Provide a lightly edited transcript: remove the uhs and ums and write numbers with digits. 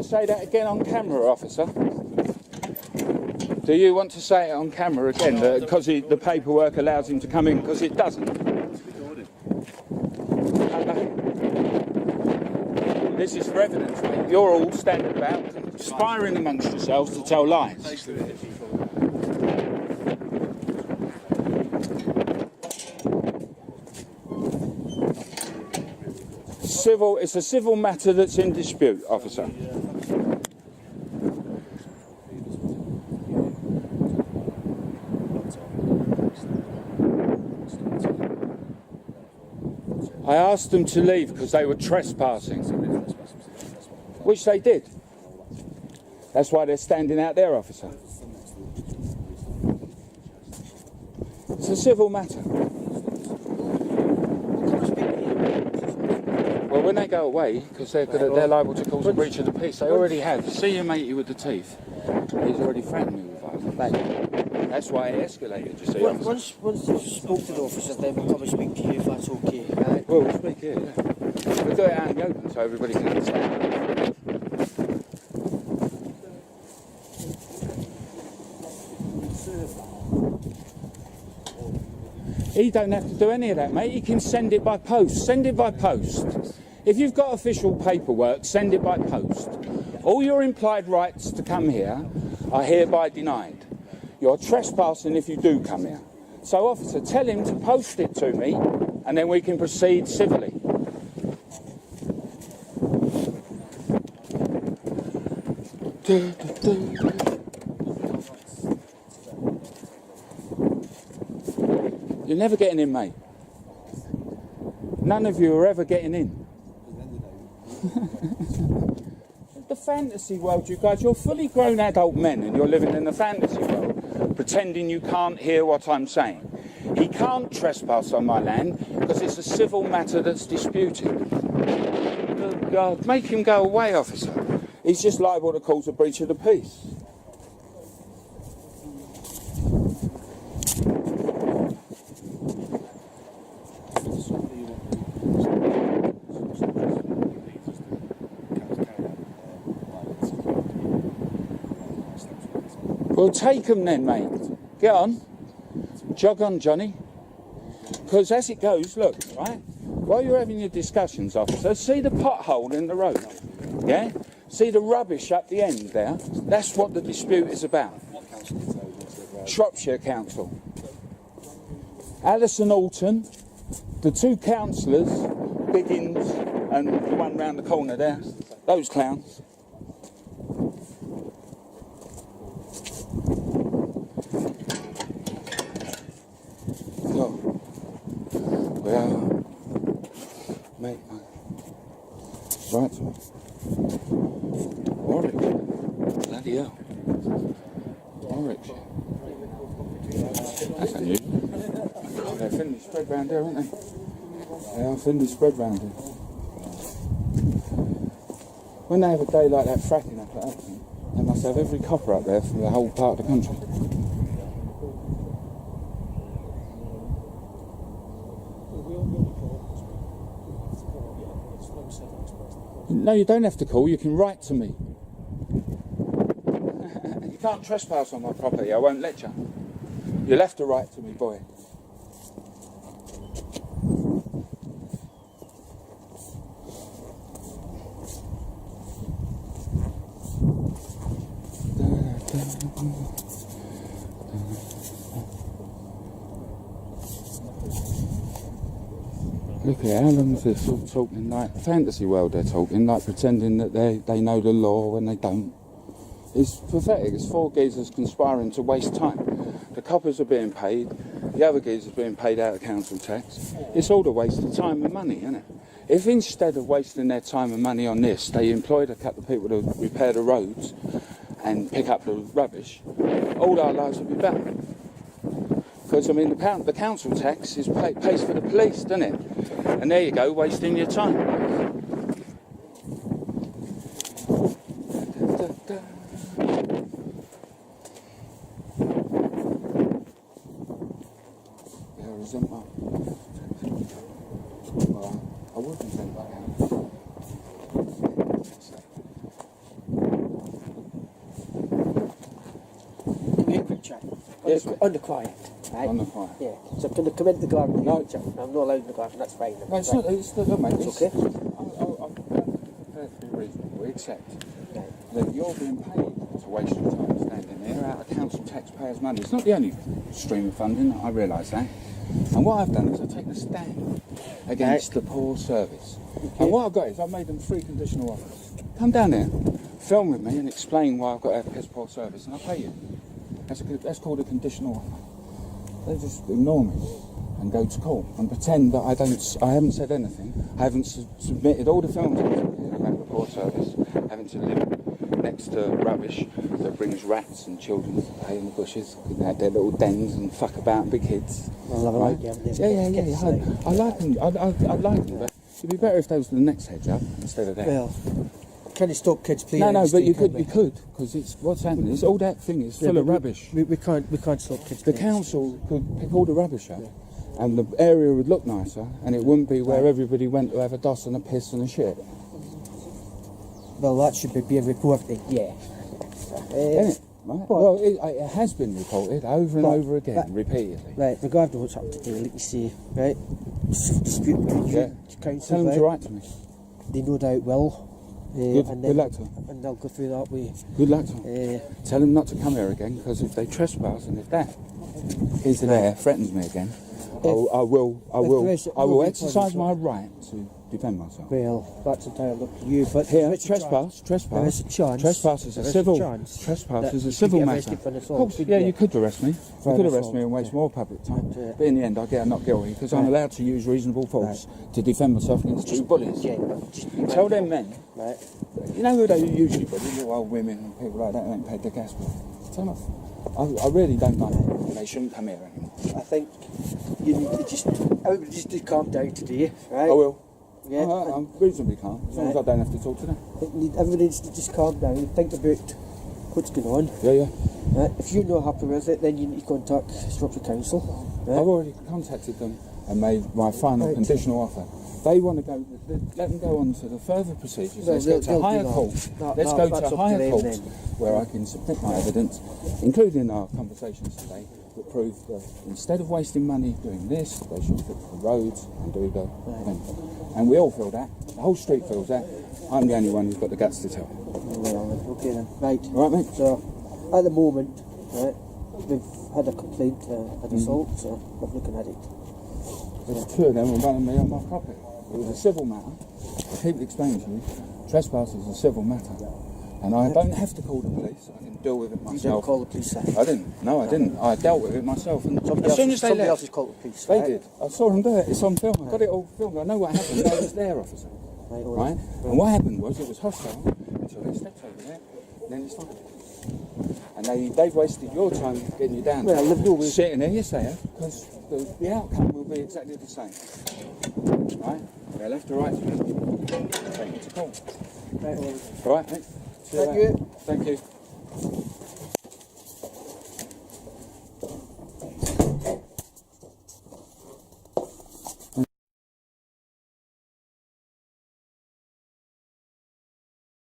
to say that again on camera, officer? Do you want to say it on camera again, because the paperwork allows him to come in, because it doesn't? This is for evidence, mate. You're all standing about, conspiring amongst yourselves to tell lies. It's a civil matter that's in dispute, officer. I asked them to leave because they were trespassing, which they did. That's why they're standing out there, officer. It's a civil matter. Well, when they go away, because they're liable to cause a breach of the peace, they already have. See your matey with the teeth. He's already threatened me with violence. That's why it escalated, you see. Once you've spoken to the officers, then we'll come and speak to you if that's okay. Well, we'll speak here, yeah. We'll do it out in the open so everybody can understand. He don't have to do any of that, mate. He can send it by post. Send it by post. If you've got official paperwork, send it by post. All your implied rights to come here are hereby denied. You're trespassing if you do come here. So, officer, tell him to post it to me, and then we can proceed civilly. You're never getting in, mate. None of you are ever getting in. The fantasy world, you guys, you're fully grown adult men and you're living in the fantasy world, pretending you can't hear what I'm saying. He can't trespass on my land because it's a civil matter that's disputed. Oh God, make him go away, officer. He's just liable to cause a breach of the peace. Well, take them then, mate. Get on. Jog on, Johnny. Because as it goes, look, right? While you're having your discussions, officer, see the pothole in the road? Yeah? See the rubbish up the end there? That's what the dispute is about. Shropshire Council. Alison Alton, the two councillors, Biggins and the one round the corner there, those clowns. Mate, right, Warwickshire, bloody hell, Warwickshire, that's unusual. They're thinly spread round here, aren't they? They are thinly spread round here. When they have a day like that, fracking up like that, they must have every copper up there from the whole part of the country. No, you don't have to call, you can write to me. You can't trespass on my property, I won't let you. You'll have to write to me, boy. Look at how long is this all talking like fantasy world they're talking, like pretending that they know the law when they don't. It's pathetic. It's four geezers conspiring to waste time. The coppers are being paid, the other geezers are being paid out of council tax. It's all a waste of time and money, isn't it? If instead of wasting their time and money on this, they employed a couple of people to repair the roads and pick up the rubbish, all our lives would be better. Because, I mean, the council tax pays for the police, doesn't it? And there you go, wasting your time. Yeah, resentment. Well, I would resent that. Yes, mate. On the quiet, right? On the quiet. Yeah. So can I come into the garden? No. I'm not allowed in the garden. That's fine. No, it's not. It's not, mate. It's okay. I'm perfectly reasonable. We accept Right. that you're being paid to waste your time standing there out of council taxpayers' money. It's not the only stream of funding. I realise that. And what I've done is I've taken a stand against the poor service. Okay. And what I've got is I've made them 3 conditional offers. Come down there, film with me, and explain why I've got to have piss poor service, and I'll pay you. That's called a conditional offer. They just ignore me and go to court and pretend that I haven't said anything. I haven't submitted all the films about the poor service, having to live next to rubbish that brings rats and children to play in the bushes, in their little dens and fuck about and be kids. I'll have a Right? look, Yeah. I like them. I like them, but it'd be better if they was the next hedge up instead of that. Well, can you stop kids playing? No, in the but you street, could, because it's what's happening is all that thing is full but of rubbish. We can't stop kids. The playing. council could pick all the rubbish up, and the area would look nicer, and it wouldn't be where everybody went to have a doss and a piss and a shit. Well, that should be being reported. Yeah. Isn't it? Right? Well, it has been reported over and over again, repeatedly. Right, regarding what's up today, like you say, right? Dispute between you and council, Tell them right? to write to me. They no doubt will. Good luck to them. And they'll go through that way. Good luck to them. Tell them not to come here again, because if they trespass and if that is there threatens me again, I will exercise my right to defend myself. Well, that's entirely up to you. But Here, there is a chance. trespass There is a chance. Trespass is a There is civil. a chance Trespass that is a you civil could get matter. arrested for an Of assault, course, couldn't yeah, you? you could arrest me. For You could an arrest me and assault, waste more public time. But, But in the end, I get not guilty because I'm Right. allowed to use reasonable force to defend myself against 2 bullies. Yeah, but just be Tell mindful. them men, Right. you know who they usually bully, little old women and people like that who ain't paid their gas bill. Tell them, I really don't like them, and they shouldn't come here anymore. I think you need to just, everybody just need to calm down today, right? I will. Yeah. I'm reasonably calm, as long as I don't have to talk to them. Everybody needs to just calm down and think about what's going on. Yeah. Right? If you're not happy with it, then you need to contact Shropshire Council. Right? I've already contacted them and made my final conditional offer. They want to go, let them go on to the further procedures. No, Let's go they'll to higher do court. that. Let's No, go that's to up to higher them court then. where I can submit my evidence, including our conversations today, that prove that instead of wasting money doing this, they should fix the roads and do the thing. And we all feel that. The whole street feels that. I'm the only one who's got the guts to tell. Well, okay then. Right. All right, mate? So, at the moment, right, we've had a complaint, an assault, so we're looking at it. There's 2 of them running me on my property. It was a civil matter. I keep explaining to you, trespass is a civil matter. And I don't have to call the police. I can deal with it You myself. didn't call the police, sir. I didn't. No, I didn't. I dealt with it myself. And Somebody as soon as they somebody else left, has called the police. they right? did. I saw them do it. It's on film. I got it all filmed. I know what happened. I was there, officer. Right, all Right? And what happened was it was hostile until they stepped over there. And then it's fine. And they've wasted your time getting you down. Well, they've always- sitting there, yes they have, because the outcome will be exactly the same. Right? They'll have to write to me. Take me to court. Right, all right. All right, mate? See Thank later. you. Thank you.